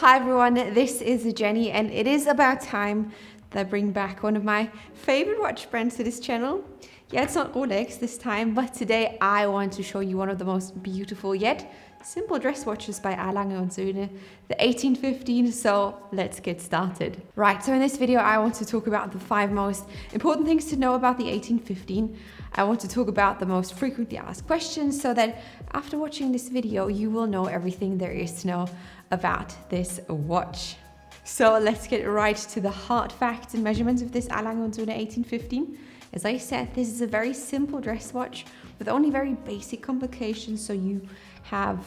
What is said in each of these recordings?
Hi everyone, this is Jenny and it is about time that I bring back one of my favorite watch brands to this channel. Yeah, it's not Rolex this time, but today I want to show you one of the most beautiful yet simple dress watches by Lange Söhne, the 1815, so let's get started. Right, so in this video I want to talk about the 5 most important things to know about the 1815. I want to talk about the most frequently asked questions so that after watching this video you will know everything there is to know about this watch. So let's get right to the hard facts and measurements of this Lange Söhne 1815. As I said, this is a very simple dress watch with only very basic complications, so you have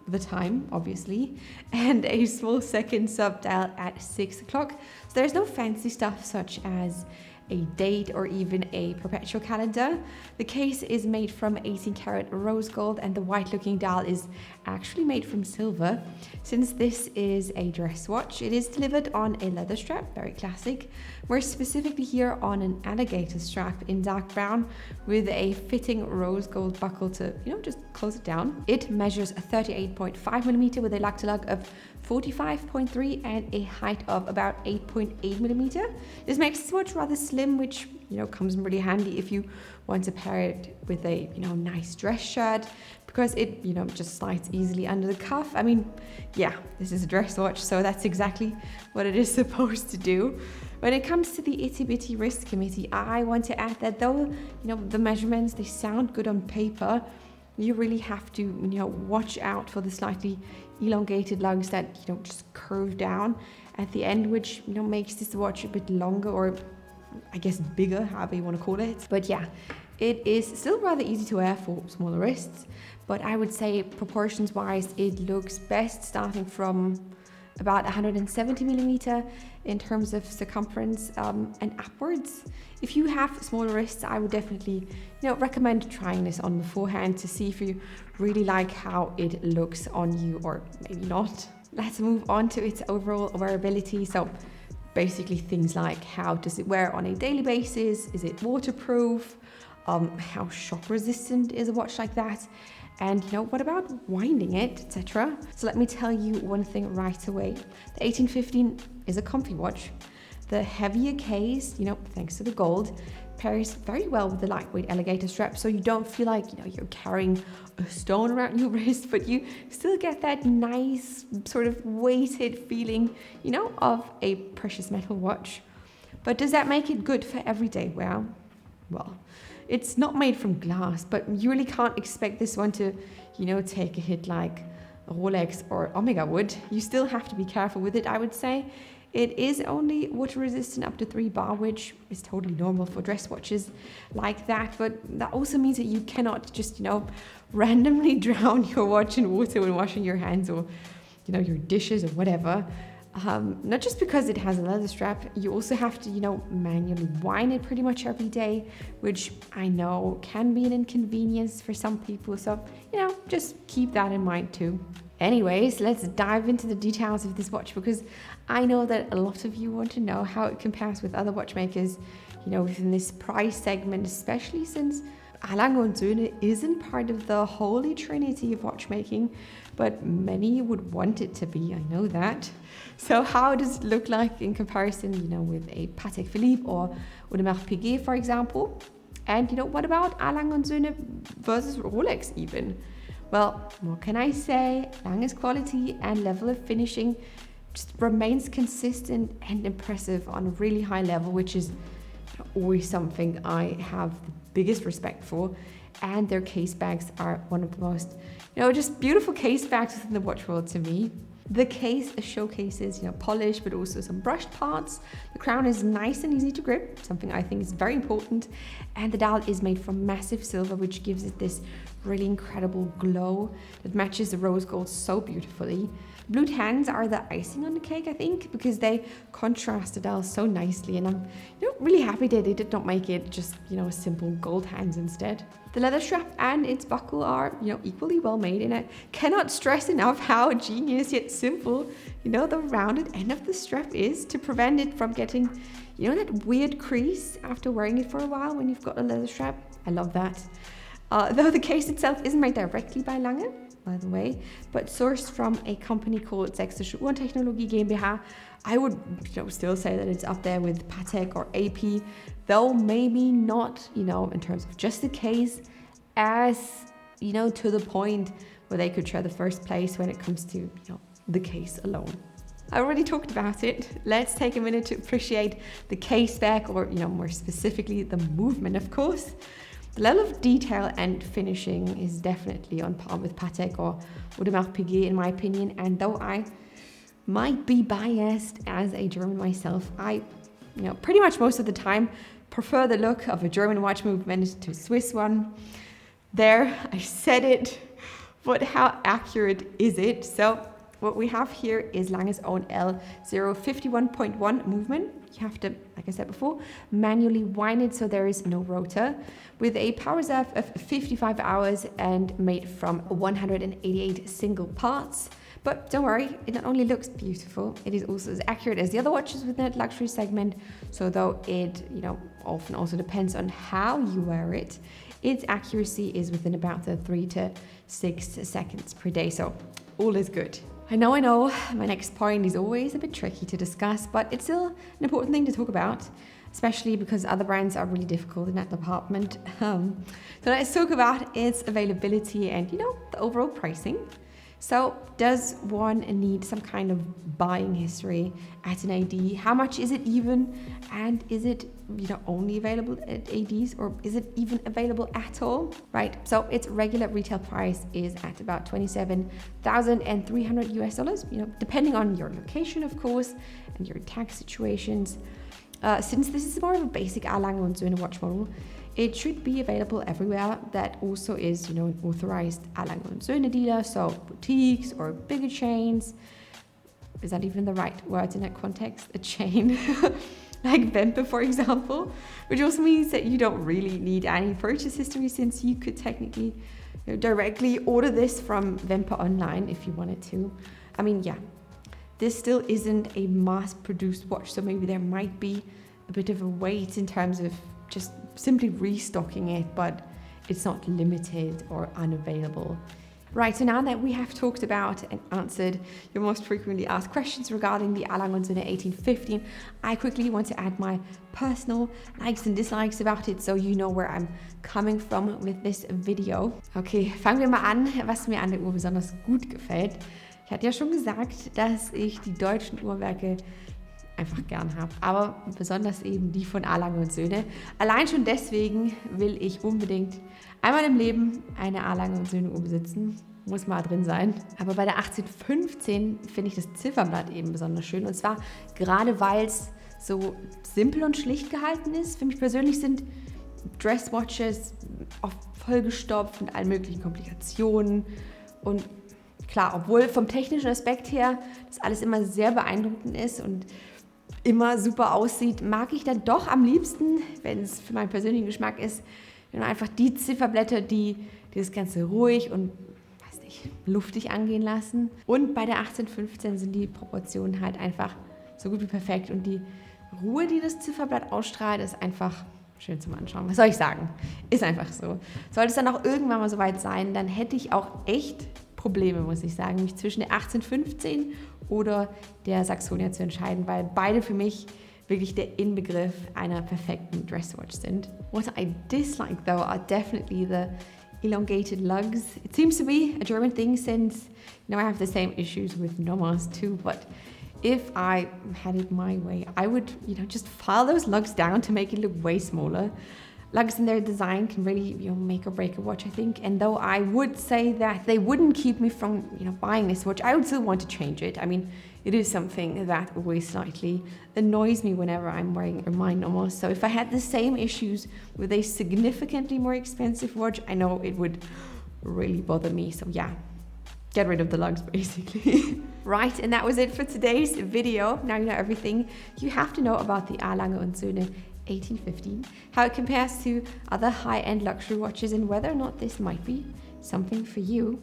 the time, obviously, and a small second sub-dial at 6 o'clock. So there's no fancy stuff such as a date or even a perpetual calendar. The case is made from 18 karat rose gold and the white looking dial is actually made from silver. Since this is a dress watch, it is delivered on a leather strap, very classic. More specifically here on an alligator strap in dark brown with a fitting rose gold buckle to, just close it down. It measures a 38.5 millimeter with a lug to lug of 45.3 and a height of about 8.8 millimeter. This makes this watch rather slim, which comes in really handy if you want to pair it with a nice dress shirt, because it just slides easily under the cuff. I mean, yeah, this is a dress watch, so that's exactly what it is supposed to do. When it comes to the itty bitty wrist committee, I want to add that though the measurements, they sound good on paper, you really have to watch out for the slightly elongated lugs that just curve down at the end, which makes this watch a bit longer, or I guess bigger, however you want to call it. But yeah, it is still rather easy to wear for smaller wrists, but I would say proportions wise it looks best starting from about 170 millimeter in terms of circumference and upwards. If you have smaller wrists, I would definitely recommend trying this on beforehand to see if you really like how it looks on you, or maybe not. Let's move on to its overall wearability. So basically things like how does it wear on a daily basis, is it waterproof, how shock resistant is a watch like that, and what about winding it, etc. So let me tell you one thing right away. The 1815 is a comfy watch. The heavier case, thanks to the gold, pairs very well with the lightweight alligator strap, so you don't feel like you're carrying a stone around your wrist, but you still get that nice sort of weighted feeling, of a precious metal watch. But does that make it good for everyday wear? Well, it's not made from glass, but you really can't expect this one to, take a hit like a Rolex or Omega would. You still have to be careful with it, I would say. It is only water resistant up to 3 bar, which is totally normal for dress watches like that. But that also means that you cannot just, randomly drown your watch in water when washing your hands or, your dishes or whatever. Not just because it has a leather strap, you also have to, manually wind it pretty much every day, which I know can be an inconvenience for some people. So, just keep that in mind too. Anyways, let's dive into the details of this watch, because I know that a lot of you want to know how it compares with other watchmakers, within this price segment, especially since Lange Söhne isn't part of the holy trinity of watchmaking, but many would want it to be, I know that. So how does it look like in comparison, with a Patek Philippe or Audemars Piguet, for example? And what about Lange Söhne versus Rolex even? Well, what can I say? Lange's quality and level of finishing just remains consistent and impressive on a really high level, which is always something I have the biggest respect for. And their case bags are one of the most, just beautiful case bags within the watch world to me. The case showcases, polished, but also some brushed parts. The crown is nice and easy to grip, something I think is very important. And the dial is made from massive silver, which gives it this really incredible glow that matches the rose gold so beautifully. Blued hands are the icing on the cake, I think, because they contrast the dial so nicely, and I'm really happy that they did not make it just simple gold hands instead. The leather strap and its buckle are equally well made, and I cannot stress enough how genius yet simple the rounded end of the strap is to prevent it from getting that weird crease after wearing it for a while when you've got a leather strap. I love that. Though the case itself isn't made directly by Lange, by the way, but sourced from a company called Sächsische Uhrentechnologie GmbH. I would still say that it's up there with Patek or AP, though maybe not, in terms of just the case, as, to the point where they could share the first place when it comes to, the case alone. I already talked about it. Let's take a minute to appreciate the case back, or, more specifically, the movement, of course. The level of detail and finishing is definitely on par with Patek or Audemars Piguet, in my opinion. And though I might be biased as a German myself, I, pretty much most of the time prefer the look of a German watch movement to a Swiss one. There, I said it, but how accurate is it? So, what we have here is Lange's own L051.1 movement. You have to, like I said before, manually wind it so there is no rotor, with a power reserve of 55 hours and made from 188 single parts. But don't worry, it not only looks beautiful, it is also as accurate as the other watches within the luxury segment. So though it, often also depends on how you wear it, its accuracy is within about 3 to 6 seconds per day. So all is good. I know, my next point is always a bit tricky to discuss, but it's still an important thing to talk about, especially because other brands are really difficult in that department. So let's talk about its availability and, the overall pricing. So does one need some kind of buying history at an AD? How much is it even? And is it, only available at ADs, or is it even available at all? Right, so its regular retail price is at about $27,300 depending on your location, of course, and your tax situations. Since this is more of a basic Lange Söhne watch model, it should be available everywhere that also is, an authorized Lange Söhne dealer, so boutiques or bigger chains. Is that even the right word in that context? A chain, like Wempe, for example, which also means that you don't really need any purchase history, since you could technically directly order this from Wempe online if you wanted to. I mean, yeah, this still isn't a mass-produced watch, so maybe there might be a bit of a wait in terms of just simply restocking it, but it's not limited or unavailable. Right, so now that we have talked about and answered your most frequently asked questions regarding the Lange Söhne 1815, I quickly want to add my personal likes and dislikes about it, so you know where I'm coming from with this video. Okay, fangen wir mal an, was mir an der Uhr besonders gut gefällt. Ich hatte ja schon gesagt, dass ich die deutschen Uhrwerke einfach gern habe, aber besonders eben die von Lange Söhne. Allein schon deswegen will ich unbedingt einmal im Leben eine Lange Söhne Uhr besitzen. Muss mal drin sein. Aber bei der 1815 finde ich das Zifferblatt eben besonders schön. Und zwar gerade, weil es so simpel und schlicht gehalten ist. Für mich persönlich sind Dresswatches oft vollgestopft mit allen möglichen Komplikationen. Und klar, obwohl vom technischen Aspekt her das alles immer sehr beeindruckend ist und immer super aussieht, mag ich dann doch am liebsten, wenn es für meinen persönlichen Geschmack ist, einfach die Zifferblätter, die das Ganze ruhig und, luftig angehen lassen. Und bei der 1815 sind die Proportionen halt einfach so gut wie perfekt. Und die Ruhe, die das Zifferblatt ausstrahlt, ist einfach schön zum Anschauen. Was soll ich sagen? Ist einfach so. Sollte es dann auch irgendwann mal soweit sein, dann hätte ich auch echt Probleme, muss ich sagen, mich zwischen der 1815 oder der Saxonia zu entscheiden, weil beide für mich wirklich der Inbegriff einer perfekten Dresswatch sind. What I dislike though are definitely the elongated lugs. It seems to be a German thing, since I have the same issues with Nomos too, but if I had it my way, I would just file those lugs down to make it look way smaller. Lugs in their design can really make or break a watch, I think. And though I would say that they wouldn't keep me from buying this watch, I would still want to change it. I mean, it is something that always slightly annoys me whenever I'm wearing my Nomos. So if I had the same issues with a significantly more expensive watch, I know it would really bother me. So yeah, get rid of the lugs basically. Right, and that was it for today's video. Now you know everything you have to know about the Lange Söhne 1815, how it compares to other high-end luxury watches, and whether or not this might be something for you.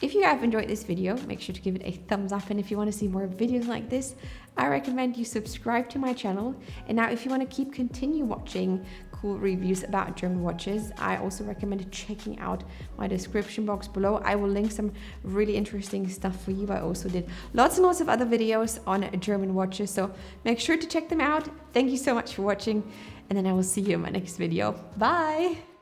If you have enjoyed this video, make sure to give it a thumbs up, and if you want to see more videos like this, I recommend you subscribe to my channel. And now if you want to continue watching cool reviews about German watches. I also recommend checking out my description box below. I will link some really interesting stuff for you. I also did lots and lots of other videos on German watches, so make sure to check them out. Thank you so much for watching, and then I will see you in my next video. Bye!